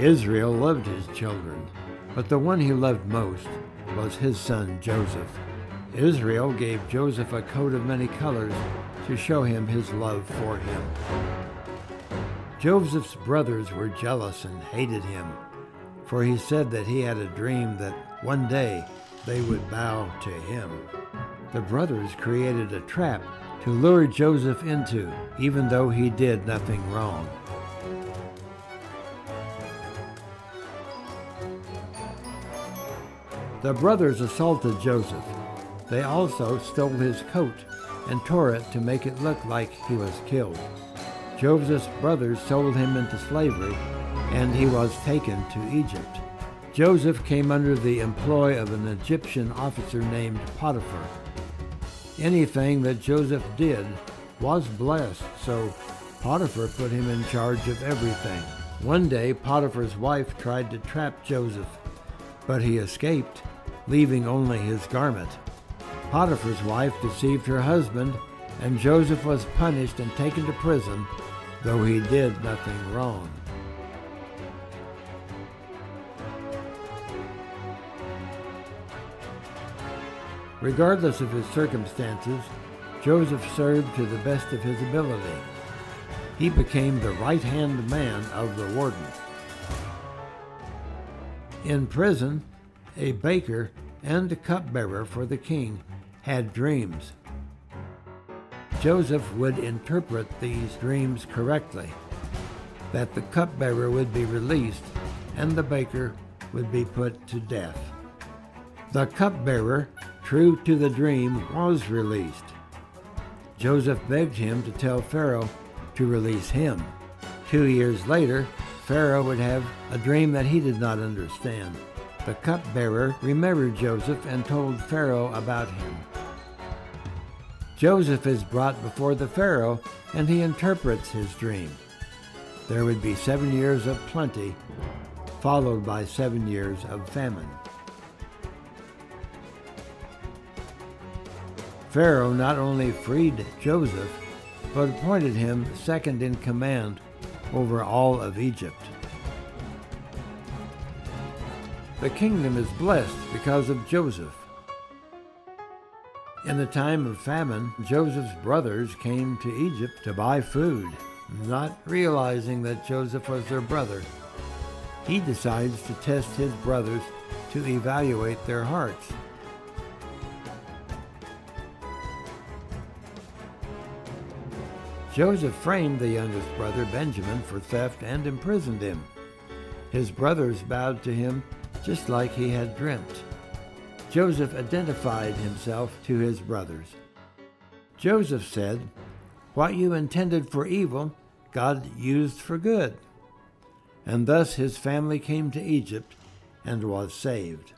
Israel loved his children, but the one he loved most was his son Joseph. Israel gave Joseph a coat of many colors to show him his love for him. Joseph's brothers were jealous and hated him, for he said that he had a dream that one day they would bow to him. The brothers created a trap to lure Joseph into, even though he did nothing wrong. The brothers assaulted Joseph. They also stole his coat and tore it to make it look like he was killed. Joseph's brothers sold him into slavery, and he was taken to Egypt. Joseph came under the employ of an Egyptian officer named Potiphar. Anything that Joseph did was blessed, so Potiphar put him in charge of everything. One day, Potiphar's wife tried to trap Joseph, but he escaped, leaving only his garment. Potiphar's wife deceived her husband, and Joseph was punished and taken to prison, though he did nothing wrong. Regardless of his circumstances, Joseph served to the best of his ability. He became the right-hand man of the warden. In prison, a baker and a cupbearer for the king had dreams. Joseph would interpret these dreams correctly, that the cupbearer would be released and the baker would be put to death. The cupbearer, true to the dream, was released. Joseph begged him to tell Pharaoh to release him. 2 years later, Pharaoh would have a dream that he did not understand. The cupbearer remembered Joseph and told Pharaoh about him. Joseph is brought before the Pharaoh, and he interprets his dream. There would be 7 years of plenty, followed by 7 years of famine. Pharaoh not only freed Joseph, but appointed him second in command over all of Egypt. The kingdom is blessed because of Joseph. In the time of famine, Joseph's brothers came to Egypt to buy food. Not realizing that Joseph was their brother, he decides to test his brothers to evaluate their hearts. Joseph framed the youngest brother, Benjamin, for theft and imprisoned him. His brothers bowed to him just like he had dreamt. Joseph identified himself to his brothers. Joseph said, "What you intended for evil, God used for good." And thus his family came to Egypt and was saved.